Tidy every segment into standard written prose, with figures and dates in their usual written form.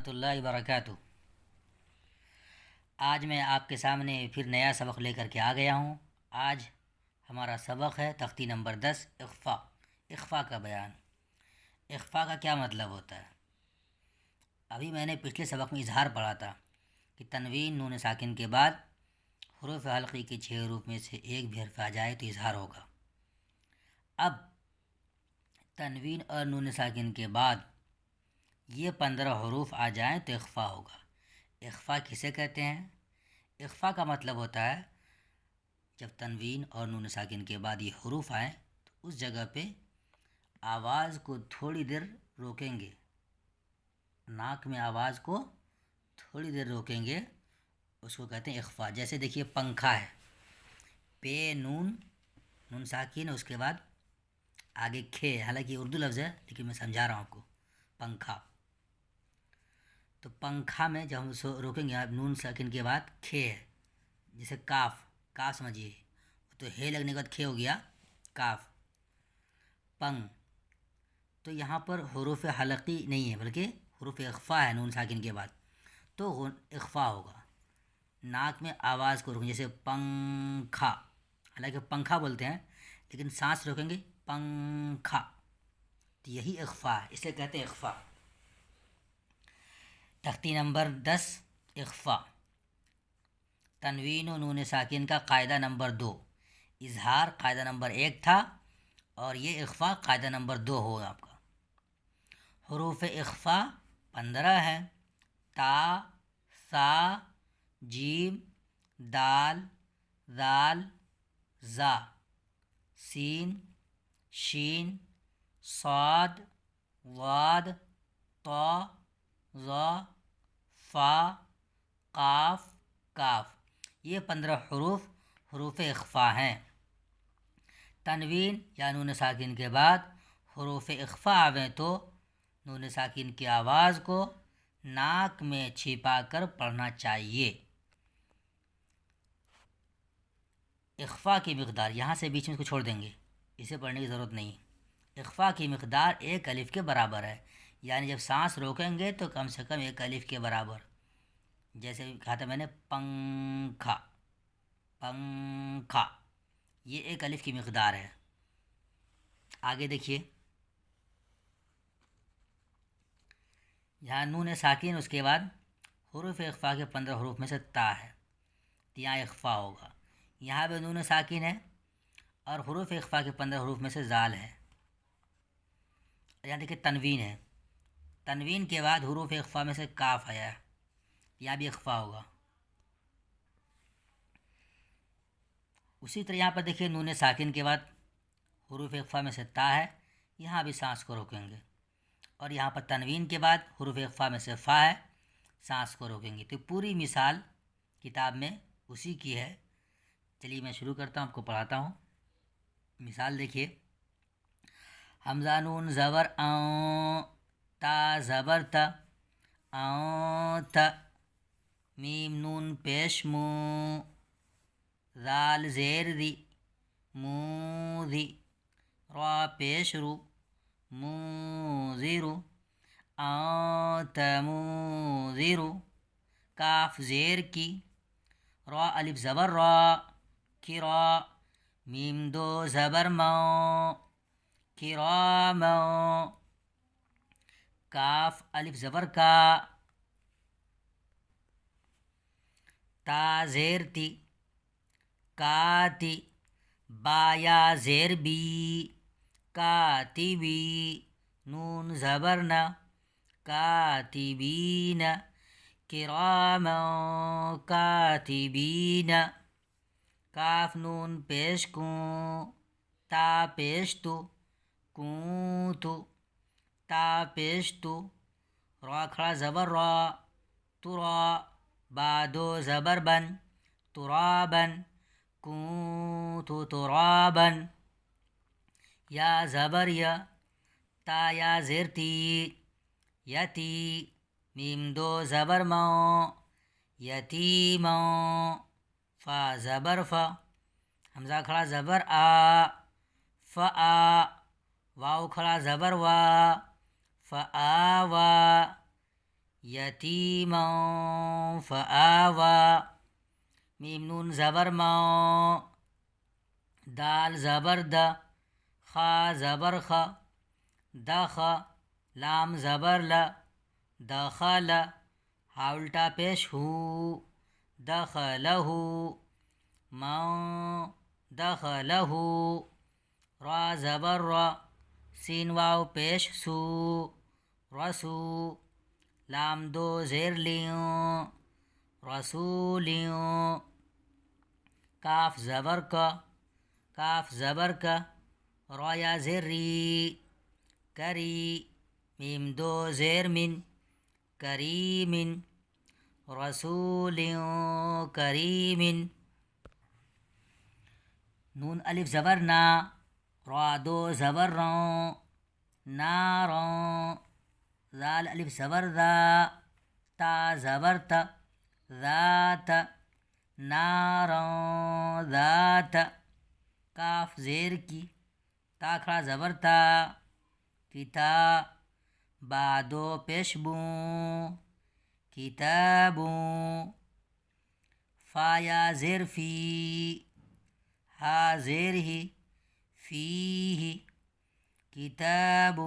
ورحمۃ اللہ وبرکاتہ۔ آج میں آپ کے سامنے پھر نیا سبق لے کر کے آ گیا ہوں۔ آج ہمارا سبق ہے تختی نمبر 10 اخفا۔ اخفا کا بیان۔ اخفا کا کیا مطلب ہوتا ہے؟ ابھی میں نے پچھلے سبق میں اظہار پڑھا تھا کہ تنوین نون ساکن کے بعد حروف حلقی کے 6 حروف میں سے ایک بھی حرف آ جائے تو اظہار ہوگا۔ اب تنوین اور نون ساکن کے بعد یہ 15 حروف آ جائیں تو اخفا ہوگا۔ اخفا کسے کہتے ہیں؟ اخفا کا مطلب ہوتا ہے جب تنوین اور نون ساکن کے بعد یہ حروف آئیں تو اس جگہ پہ آواز کو تھوڑی دیر روکیں گے، ناک میں آواز کو تھوڑی دیر روکیں گے، اس کو کہتے ہیں اخفا۔ جیسے دیکھیے پنکھا ہے، پے نون ساکن، اس کے بعد آگے کھے، حالانکہ یہ اردو لفظ ہے لیکن میں سمجھا رہا ہوں آپ کو، پنکھا۔ تو پنکھا میں جب ہم روکیں گے آپ نون ساکن کے بعد کھے ہے، جیسے کاف سمجھیے، تو ہے لگنے کے بعد کھے ہو گیا کاف۔ پنگ، تو یہاں پر حروف حلقی نہیں ہے بلکہ حروف اخفا ہے نون ساکن کے بعد، تو اخفا ہوگا۔ ناک میں آواز کو روکیں، جیسے پنکھا، حالانکہ پنکھا بولتے ہیں لیکن سانس روکیں گے، پنکھا، تو یہی اخفا ہے، اسے کہتے ہیں اخفا۔ تختی نمبر 10 اخفا۔ تنوین و نون ساکن کا قاعدہ نمبر 2، اظہار قاعدہ نمبر 1 تھا اور یہ اخفا قاعدہ نمبر 2 ہوگا آپ کا۔ حروف اخفا 15 ہے، تا، ثا، جیم، دال، ذال، زا، سین، شین، صاد، ضاد، طا، ظا، فا، قاف، کاف، یہ 15 حروف اخفا ہیں۔ تنوین یا نون ساکن کے بعد حروف اخفا آویں تو نون ساکن کی آواز کو ناک میں چھپا کر پڑھنا چاہیے۔ اخفا کی مقدار، یہاں سے بیچ میں اس کو چھوڑ دیں گے، اسے پڑھنے کی ضرورت نہیں۔ اخفا کی مقدار 1 الف کے برابر ہے، یعنی جب سانس روکیں گے تو کم سے کم 1 الف کے برابر، جیسے کہا تھا میں نے پنکھا، پنکھا، یہ 1 الف کی مقدار ہے۔ آگے دیکھیے، یہاں نون ساکن، اس کے بعد حروف اخفا کے 15 حروف میں سے تا ہے، تو یہاں اخفا ہوگا۔ یہاں پہ نون ساکن ہے اور حروف اخفا کے 15 حروف میں سے ذال ہے۔ یہاں دیکھیے تنوین ہے، تنوین کے بعد حروف اخفا میں سے کاف آیا ہے، یہاں بھی اخفا ہوگا۔ اسی طرح یہاں پر دیکھیے نون ساکن کے بعد حروف اخفا میں سے تا ہے، یہاں بھی سانس کو روکیں گے، اور یہاں پر تنوین کے بعد حروف اخفا میں سے فا ہے، سانس کو روکیں گے۔ تو پوری مثال کتاب میں اسی کی ہے۔ چلیے میں شروع کرتا ہوں، آپ کو پڑھاتا ہوں۔ مثال دیکھیے، حمزہ نون زبر اں، تا زبر تا، تا، میم نون پیش مو، ذال زیر دی، مو دی، را پیش رو، مو زیرو، تموزیرو، کاف زیر کی، را الف زبر را، کرا، میم دو زبر مو، کرامو، کاف الف زبر کا، تا زیر تی، کاتی، با یا زیر بی، کاتبی، نون زبر نا، کاتبین، کراما کاتبین، کاف نون پیش کوں، تا پیش تو، کوں تو، تا پیش تو، را کھڑا زبر را، ترا، با دو زبر بن، ترابن، کوں ترابن، یا زبر یا، تا یا زیر تی، یتی، میم دو زبر مو، یتیمو، فا زبر فا، حمزہ کھڑا زبر آ، فآ، واو کھڑا زبر وا، فآوا، یتیما فآوا، میم نون زبر ما، دال زبر د، خا زبر خ، دخ، لام زبر ل، دخل، ہا الٹا پیش ہو، دخلہ، من دخلہ، را زبر را، سین واو پیش سو، رسو، لام دو زیر لیوں، رسولیوں، کاف زبر کا، کاف زبر کا، را یا زیر ری، کری، میم دو زیر من، کریم، رسول کریم، نون الف زبر نا، را دو زبر روں، ناروں، ذال الف زبر ذا، تا زبر تا، ذات، ناروں ذات، کاف زیر کی، تا کھڑا زبر تا، کتا، با دو پیش بوں، کتابوں، فا یا زیر فی، ہا زیر ہی، فیہ، کتاب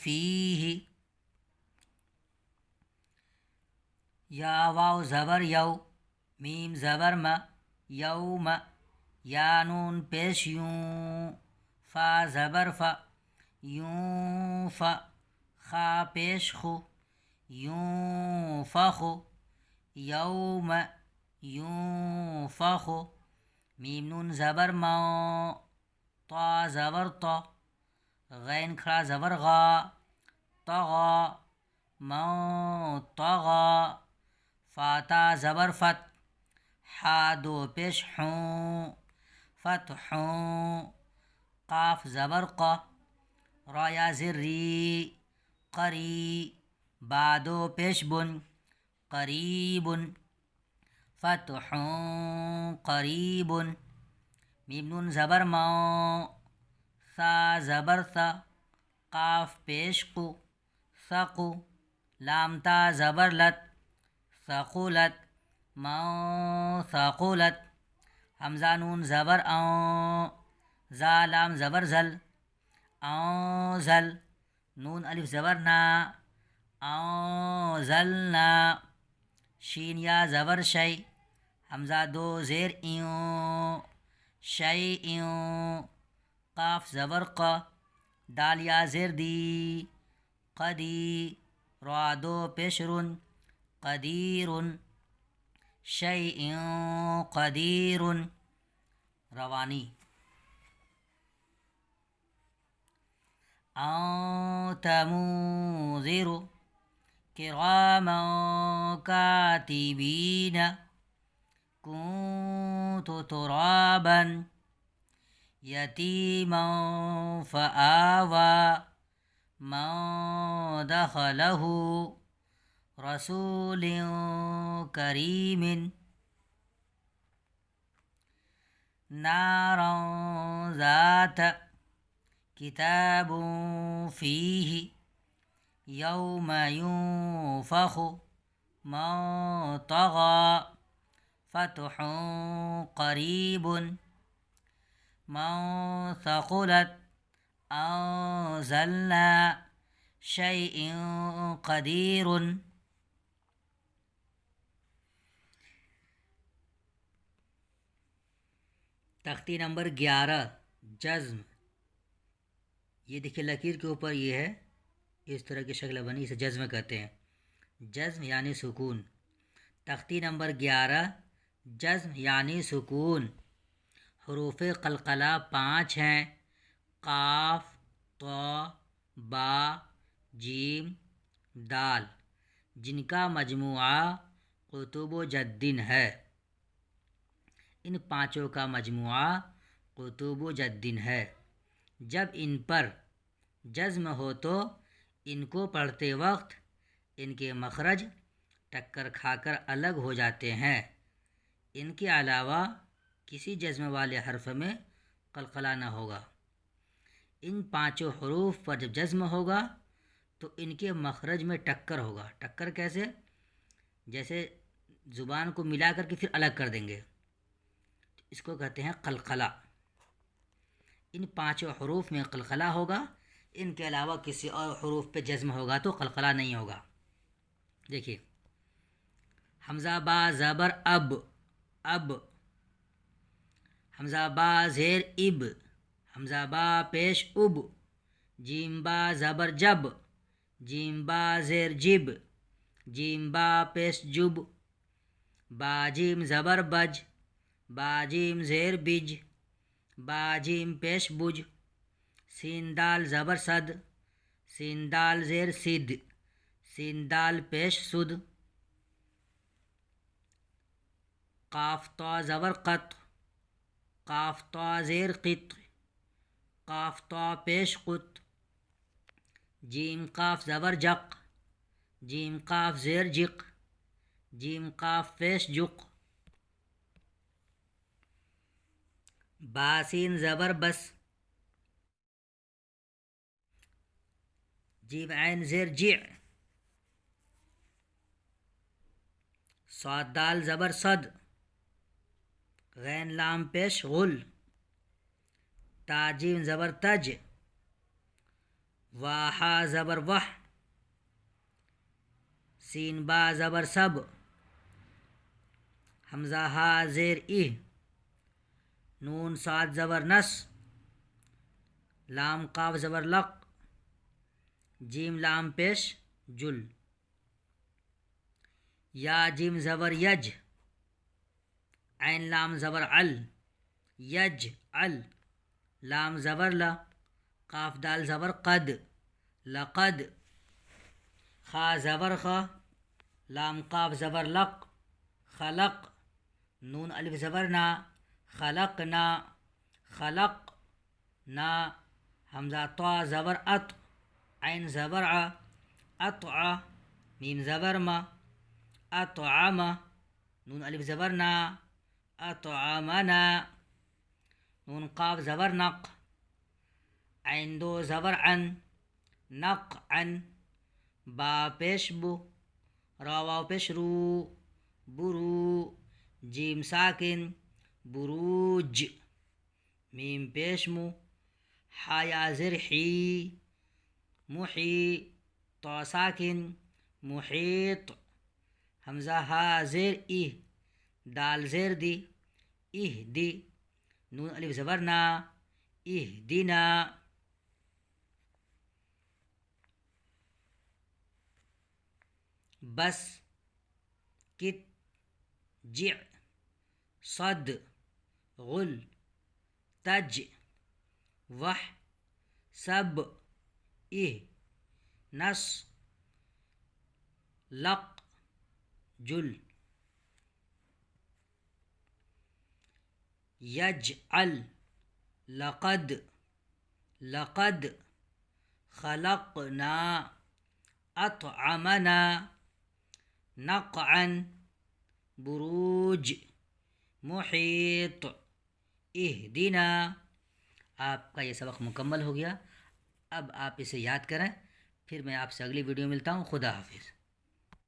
فیہ، یا واو زبر یو، میم زبر م، یوم، یا نون پیش یوں، فا زبر ف، یوں ف، خا پیش خو، یوں فخو، یوم، یوں فخو، میم نون زبر مو، طا زبر طا، غین کھڑا زبر غا، طغا، مو طغا، فاتا زبر فت، ہا دو پیش ہوں، فتحوں، قاف زبر قا، را یا زر ری، قری، با دو پیش بن، قریب، فتح قریب، میم نون زبر مو، ثا زبر ثا، قاف پیش قو، ثقو، لام تا زبر لت، ثقلت، مو ثقلت، حمزہ نون زبر اوں، زا لام زبر زل، اوں زل، نون الف زبر نا، اوں زلنا، شین یا زبر شی، حمزہ دو زیر ایوں، شیئوں، قاف زبر ق، دال یا زیر دی، قدی، را دو پیش رن، قدیر، شیئں قدیر، روانی، أنت منذر كراما كاتبين كنت ترابا يتيما فآوى من دخله رسول كريم نارا ذات کتاب فیہ یوم ينفخ من طغى فتح قریب من ثقلت انزلنا شیء قدیر. تختی نمبر 11 جزم. یہ دیکھیے لکیر کے اوپر یہ ہے، اس طرح کی شکل بنی، اسے جزم کہتے ہیں. جزم یعنی سکون. تختی نمبر 11 جزم یعنی سکون. حروف قلقلہ 5 ہیں: قاف، طا، با، جیم، دال، جن کا مجموعہ قطب و جدن ہے. ان پانچوں کا مجموعہ قطب و جدن ہے. جب ان پر جزم ہو تو ان کو پڑھتے وقت ان کے مخرج ٹکر کھا کر الگ ہو جاتے ہیں. ان کے علاوہ کسی جزم والے حرف میں قلقلہ نہ ہوگا. ان پانچوں حروف پر جب جزم ہوگا تو ان کے مخرج میں ٹکر ہوگا. ٹکر کیسے؟ جیسے زبان کو ملا کر کے پھر الگ کر دیں گے، اس کو کہتے ہیں قلقلہ. ان 5 حروف میں قلقلہ ہوگا، ان کے علاوہ کسی اور حروف پہ جزم ہوگا تو قلقلہ نہیں ہوگا. دیکھیے حمزہ با زبر اب، اب. حمزہ با زیر اب، حمزہ با پیش اب. جیم با زبر جب، جیم با زیر جب، جیم با پیش جب. با جیم زبر بج، با جیم زیر بج، با جیم پیش بج. سین دال زبر صد، سین دال زیر سد، سین دال پیش سد. قاف تا زبر قط، قاف تا زیر قط، قاف تا پیش قط. جیم قاف زبر جق، جیم قاف زیر جق، جیم قاف پیش جق. باسین زبر بس، جیم عین زیر جع. صاد دال زبر صد، غین لام پیش غل. تاجیم زبر تج، واحا زبر وح. سین با زبر سب، حمزہ ہا زیر ای. نون صاد زبر نس، لام قاف زبر لق. جیم لام پیش جل. یا جیم زبر یج، عین لام زبر عل، یج عل. لام زبر لا، قاف دال زبر قد، لقد. خا زبر خا، لام قاف زبر لق، خلق. نون الف زبر نا، خلقنا، خلق نا. حمزہ طا زبر اط، عین زبر ع، اطع. میم زبر ما، اطعم. نون الف زبر نا، اطعمنا. نون قاف زبر نق، عین دو زبر عن، نقعا. با پیش بو، را واو پیش رو، برو. جیم ساکن بروج، میم پیش مو. حا زر حی، محی. طا ساکن محیط. حمزہ ہا زیر ای، دال زیر دی، اہدی. نون الف زبر نا، اہدنا. بس، کت، جع، صد، غل، تج، وح، سب، اہ، نس، لق، جل. یجعل، لقد، لقد. خلقنا، اطعمنا، نقعا. بروج، محیط، اہدنا. آپ کا یہ سبق مکمل ہو گیا. اب آپ اسے یاد کریں، پھر میں آپ سے اگلی ویڈیو ملتا ہوں. خدا حافظ.